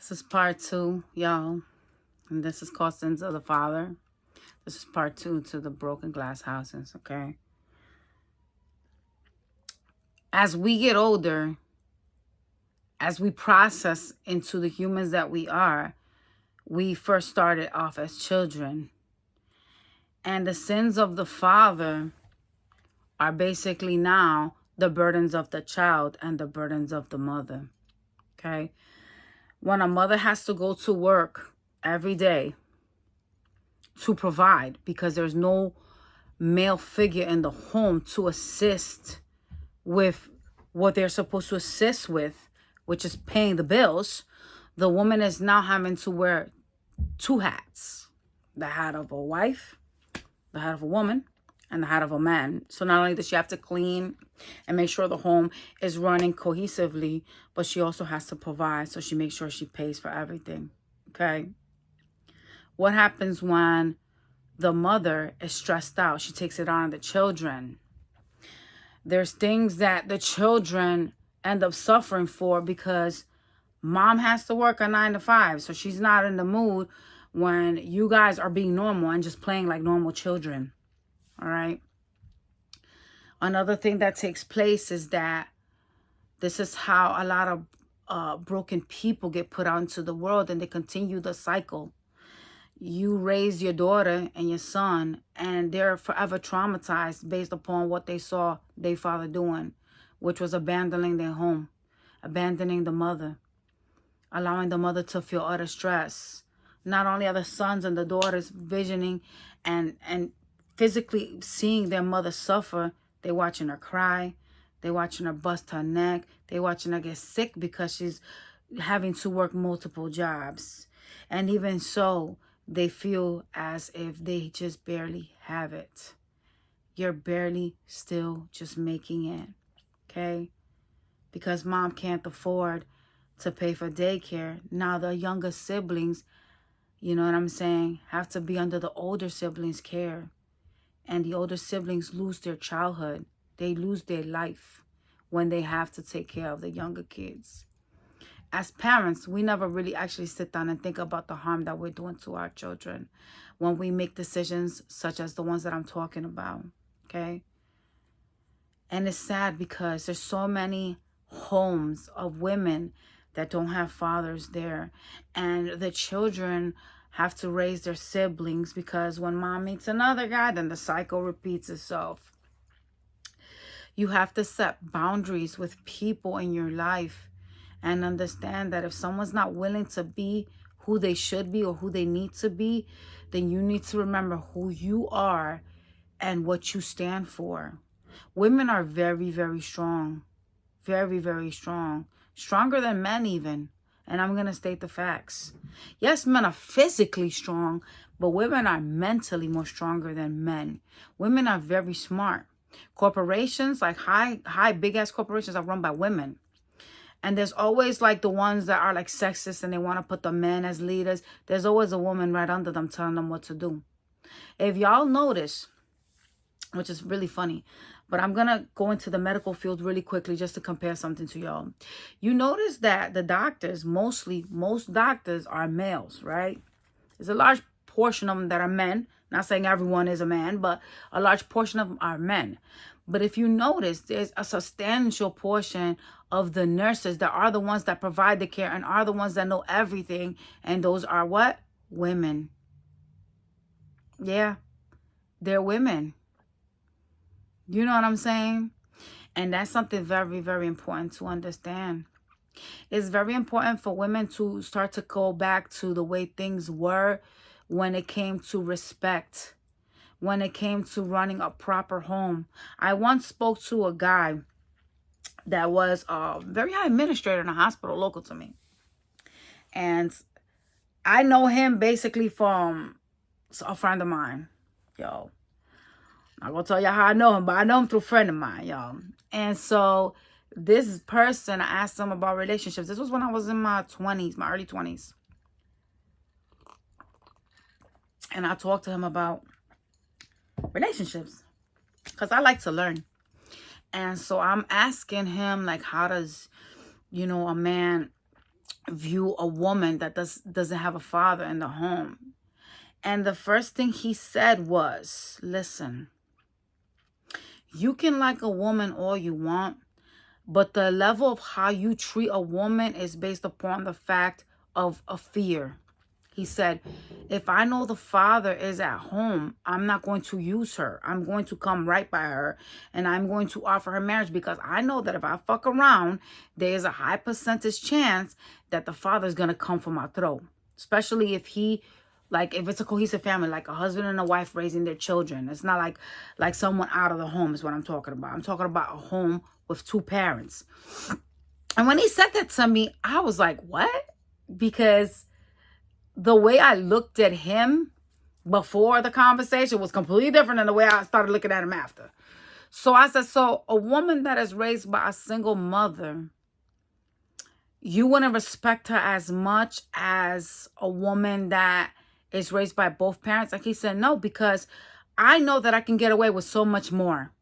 This is part two, y'all. And this is called Sins of the Father. This is part two to the broken glass houses, okay? As we get older, as we process into the humans that we are, we first started off as children. And the sins of the father are basically now the burdens of the child and the burdens of the mother, okay? When a mother has to go to work every day to provide because there's no male figure in the home to assist with what they're supposed to assist with, which is paying the bills, the woman is now having to wear two hats: the hat of a wife, the hat of a woman, and the hat of a man. So not only does she have to clean and make sure the home is running cohesively, but she also has to provide, so she makes sure she pays for everything, okay? What happens when the mother is stressed out? She takes it on the children. There's things that the children end up suffering for because mom has to work a 9 to 5. So she's not in the mood when you guys are being normal and just playing like normal children. All right. Another thing that takes place is that this is how a lot of broken people get put out into the world, and they continue the cycle. You raise your daughter and your son, and they're forever traumatized based upon what they saw their father doing, which was abandoning their home, abandoning the mother, allowing the mother to feel utter stress. Not only are the sons and the daughters visioning and physically seeing their mother suffer, they're watching her cry, they're watching her bust her neck, they're watching her get sick because she's having to work multiple jobs. And even so, they feel as if they just barely have it. You're barely still just making it, okay? Because mom can't afford to pay for daycare. Now the younger siblings, you know what I'm saying, have to be under the older siblings' care. And the older siblings lose their childhood. They lose their life when they have to take care of the younger kids. As parents, we never really actually sit down and think about the harm that we're doing to our children when we make decisions such as the ones that I'm talking about, okay? And it's sad because there's so many homes of women that don't have fathers there, and the children have to raise their siblings because when mom meets another guy, then the cycle repeats itself. You have to set boundaries with people in your life and understand that if someone's not willing to be who they should be or who they need to be, then you need to remember who you are and what you stand for. Women are very, very strong. Very, very strong. Stronger than men even. And I'm going to state the facts. Yes, men are physically strong, but women are mentally more stronger than men. Women are very smart. Corporations, like high big-ass corporations, are run by women. And there's always like the ones that are like sexist and they want to put the men as leaders. There's always a woman right under them telling them what to do. If y'all notice, which is really funny, but I'm going to go into the medical field really quickly just to compare something to y'all. You notice that the doctors, most doctors are males, right? There's a large portion of them that are men. Not saying everyone is a man, but a large portion of them are men. But if you notice, there's a substantial portion of the nurses that are the ones that provide the care and are the ones that know everything. And those are what? Women. Yeah, they're women. You know what I'm saying? And that's something very, very important to understand. It's very important for women to start to go back to the way things were when it came to respect, when it came to running a proper home. I once spoke to a guy that was a very high administrator in a hospital local to me. And I know him basically from a friend of mine, yo. I'm not going to tell y'all how I know him, but I know him through a friend of mine, y'all. And so this person, I asked him about relationships. This was when I was in my 20s, my early 20s. And I talked to him about relationships because I like to learn. And so I'm asking him, like, how does, you know, a man view a woman that doesn't have a father in the home. And the first thing he said was, listen, you can like a woman all you want, but the level of how you treat a woman is based upon the fact of a fear. He said, if I know the father is at home, I'm not going to use her. I'm going to come right by her and I'm going to offer her marriage, because I know that if I fuck around, there's a high percentage chance that the father is going to come for my throat. Especially if if it's a cohesive family, like a husband and a wife raising their children. It's not like someone out of the home is what I'm talking about. I'm talking about a home with two parents. And when he said that to me, I was like, what? Because the way I looked at him before the conversation was completely different than the way I started looking at him after. So I said, so a woman that is raised by a single mother, you wouldn't respect her as much as a woman that is raised by both parents? Like, he said, no, because I know that I can get away with so much more.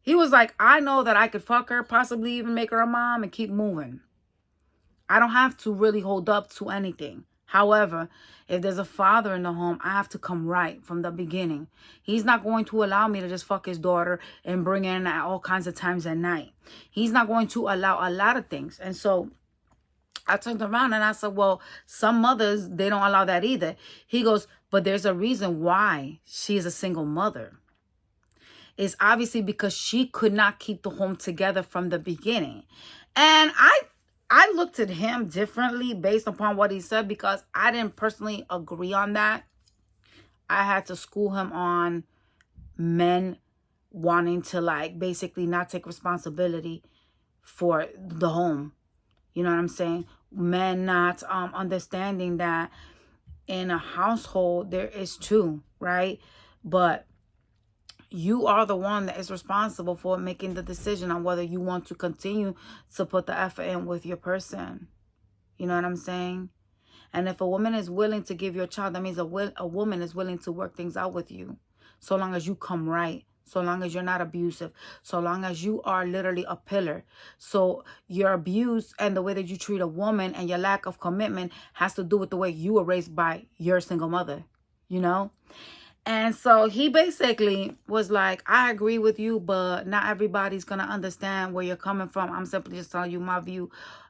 He was like, I know that I could fuck her, possibly even make her a mom and keep moving. I don't have to really hold up to anything. However, if there's a father in the home, I have to come right from the beginning. He's not going to allow me to just fuck his daughter and bring her in at all kinds of times at night. He's not going to allow a lot of things. And so I turned around and I said, well, some mothers, they don't allow that either. He goes, but there's a reason why she is a single mother. It's obviously because she could not keep the home together from the beginning. And I looked at him differently based upon what he said, because I didn't personally agree on that. I had to school him on men wanting to basically not take responsibility for the home. You know what I'm saying? Men not understanding that in a household there is two, right? But you are the one that is responsible for making the decision on whether you want to continue to put the effort in with your person. You know what I'm saying? And if a woman is willing to give your child, that means a woman is willing to work things out with you. So long as you come right. So long as you're not abusive. So long as you are literally a pillar. So your abuse and the way that you treat a woman and your lack of commitment has to do with the way you were raised by your single mother. You know? And so he basically was like, I agree with you, but not everybody's going to understand where you're coming from. I'm simply just telling you my view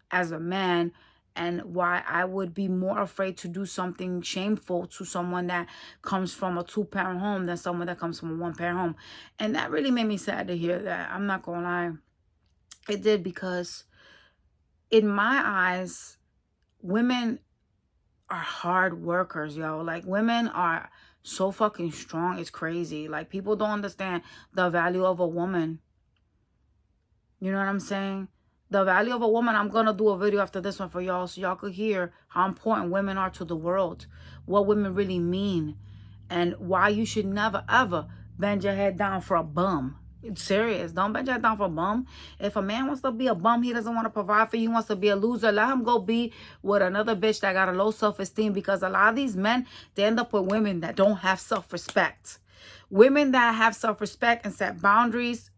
as a man and why I would be more afraid to do something shameful to someone that comes from a two-parent home than someone that comes from a one-parent home. And that really made me sad to hear that. I'm not going to lie. It did, because in my eyes, women are hard workers, yo. Like, women are so fucking strong. It's crazy. Like, people don't understand the value of a woman. You know what I'm saying? The value of a woman. I'm gonna do a video after this one for y'all, so y'all could hear how important women are to the world, what women really mean, and why you should never ever bend your head down for a bum. It's serious. Don't bend your head down for a bum. If a man wants to be a bum, he doesn't want to provide for you, he wants to be a loser, let him go be with another bitch that got a low self-esteem, because a lot of these men, they end up with women that don't have self-respect. Women that have self-respect and set boundaries,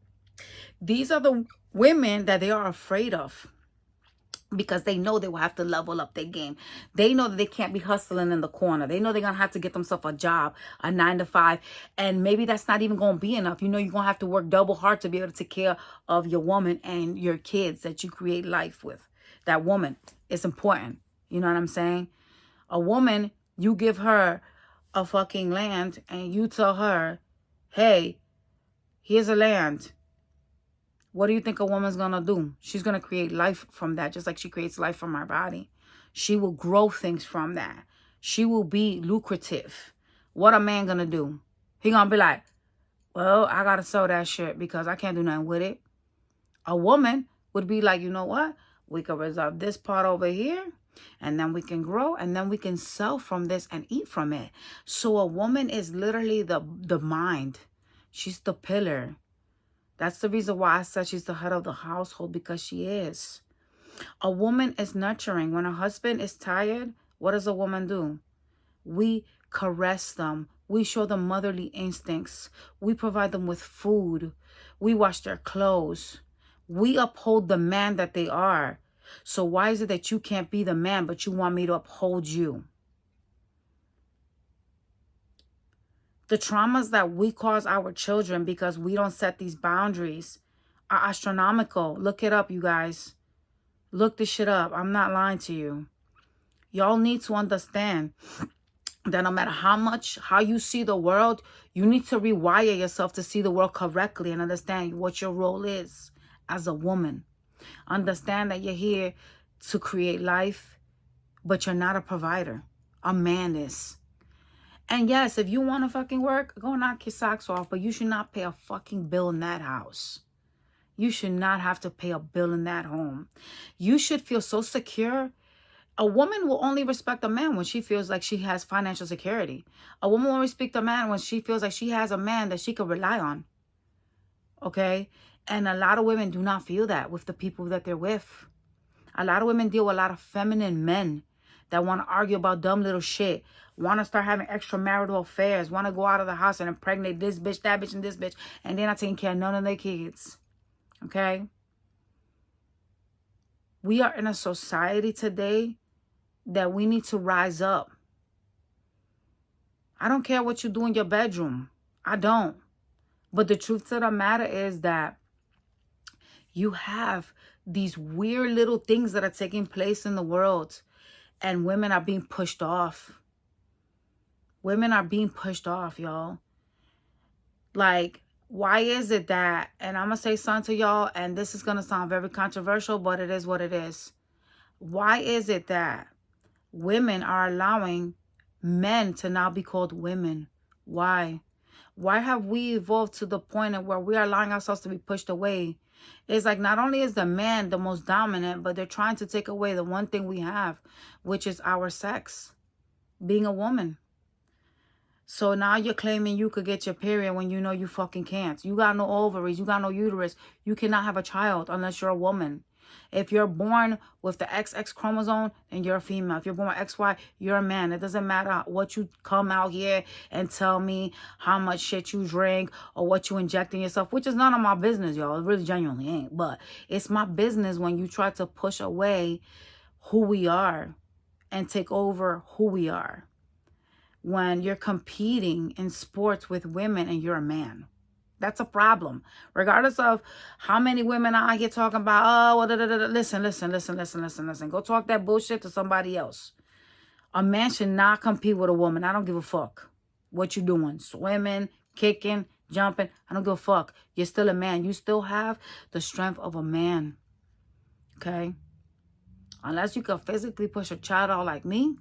these are the women that they are afraid of, because they know they will have to level up their game. They know that they can't be hustling in the corner. They know they're going to have to get themselves a job, a 9-to-5. And maybe that's not even going to be enough. You know, you're going to have to work double hard to be able to take care of your woman and your kids that you create life with. That woman is important. You know what I'm saying? A woman, you give her a fucking land and you tell her, hey, here's a land. What do you think a woman's going to do? She's going to create life from that, just like she creates life from her body. She will grow things from that. She will be lucrative. What a man going to do? He going to be like, well, I got to sell that shit because I can't do nothing with it. A woman would be like, you know what? We could reserve this part over here, and then we can grow, and then we can sell from this and eat from it. So a woman is literally the mind. She's the pillar. That's the reason why I said she's the head of the household, because she is. A woman is nurturing. When a husband is tired, what does a woman do? We caress them. We show them motherly instincts. We provide them with food. We wash their clothes. We uphold the man that they are. So why is it that you can't be the man, but you want me to uphold you? The traumas that we cause our children because we don't set these boundaries are astronomical. Look it up, you guys. Look this shit up. I'm not lying to you. Y'all need to understand that no matter how you see the world, you need to rewire yourself to see the world correctly and understand what your role is as a woman. Understand that you're here to create life, but you're not a provider. A man is. And yes, if you want to fucking work, go knock your socks off, but you should not pay a fucking bill in that house. You should not have to pay a bill in that home. You should feel so secure. A woman will only respect a man when she feels like she has financial security. A woman will respect a man when she feels like she has a man that she can rely on. Okay? And a lot of women do not feel that with the people that they're with. A lot of women deal with a lot of feminine men that want to argue about dumb little shit, want to start having extramarital affairs, want to go out of the house and impregnate this bitch, that bitch, and this bitch, and they're not taking care of none of their kids. Okay? We are in a society today that we need to rise up. I don't care what you do in your bedroom. I don't. But the truth of the matter is that you have these weird little things that are taking place in the world, and women are being pushed off. Women are being pushed off, y'all. Like, why is it that, and I'm going to say something to y'all, and this is going to sound very controversial, but it is what it is. Why is it that women are allowing men to now be called women? Why? Why have we evolved to the point of where we are allowing ourselves to be pushed away? It's like not only is the man the most dominant, but they're trying to take away the one thing we have, which is our sex, being a woman. So now you're claiming you could get your period when you know you fucking can't. You got no ovaries. You got no uterus. You cannot have a child unless you're a woman. If you're born with the XX chromosome, then you're a female. If you're born with XY, you're a man. It doesn't matter what you come out here and tell me, how much shit you drink or what you inject in yourself, which is none of my business, y'all. It really genuinely ain't. But it's my business when you try to push away who we are and take over who we are. When you're competing in sports with women and you're a man. That's a problem. Regardless of how many women I get talking about, oh, well, listen. Go talk that bullshit to somebody else. A man should not compete with a woman. I don't give a fuck what you doing. Swimming, kicking, jumping. I don't give a fuck. You're still a man. You still have the strength of a man. Okay? Unless you can physically push a child out like me.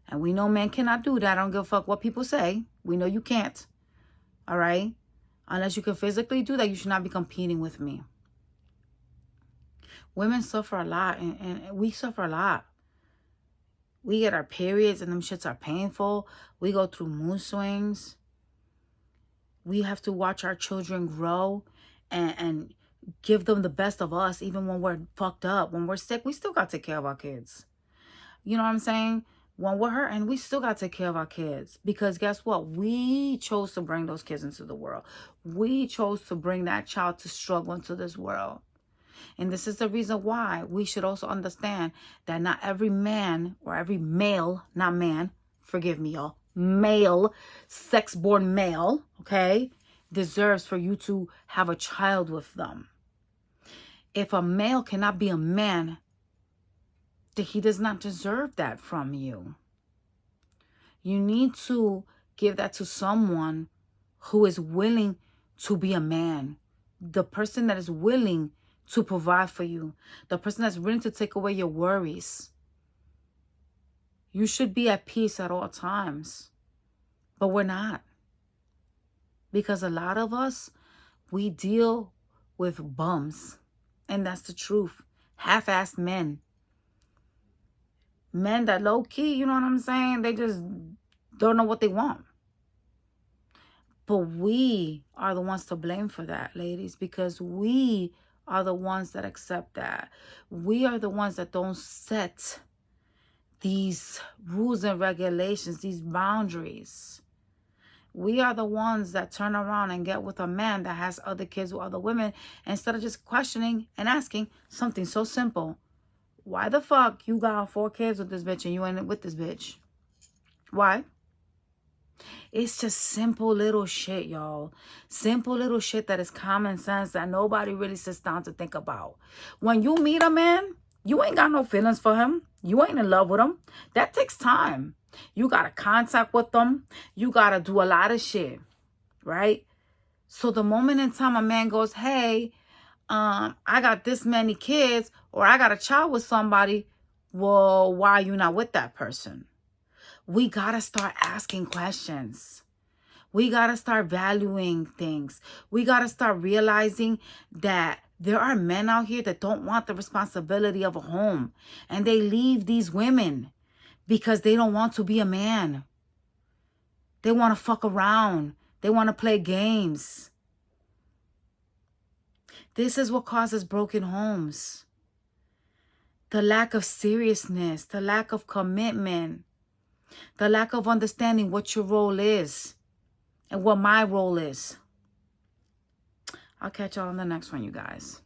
And we know men cannot do that. I don't give a fuck what people say. We know you can't. All right? Unless you can physically do that, you should not be competing with me. Women suffer a lot, and we suffer a lot. We get our periods, and them shits are painful. We go through mood swings. We have to watch our children grow and give them the best of us, even when we're fucked up. When we're sick, we still got to take care of our kids. You know what I'm saying? When we're hurting, we still got to take care of our kids. Because guess what? We chose to bring those kids into the world. We chose to bring that child to struggle into this world. And this is the reason why we should also understand that not every man or every male, not man, forgive me, y'all, male, sex-born male, okay, deserves for you to have a child with them. If a male cannot be a man, he does not deserve that from you. You need to give that to someone who is willing to be a man. The person that is willing to provide for you. The person that's willing to take away your worries. You should be at peace at all times. But we're not. Because a lot of us, we deal with bums. And that's the truth. Half-assed men. Men that low-key, you know what I'm saying? They just don't know what they want. But we are the ones to blame for that, ladies. Because we are the ones that accept that. We are the ones that don't set these rules and regulations, these boundaries. We are the ones that turn around and get with a man that has other kids with other women instead of just questioning and asking something so simple. Why the fuck you got 4 kids with this bitch and you ain't with this bitch? Why? It's just simple little shit, y'all. Simple little shit that is common sense that nobody really sits down to think about. When you meet a man, you ain't got no feelings for him. You ain't in love with him. That takes time. You got to contact with them. You got to do a lot of shit, right? So the moment in time a man goes, hey, I got this many kids, or I got a child with somebody, well, why are you not with that person? We got to start asking questions. We got to start valuing things. We got to start realizing that there are men out here that don't want the responsibility of a home. And they leave these women because they don't want to be a man. They want to fuck around. They want to play games. This is what causes broken homes. The lack of seriousness, the lack of commitment, the lack of understanding what your role is and what my role is. I'll catch y'all on the next one, you guys.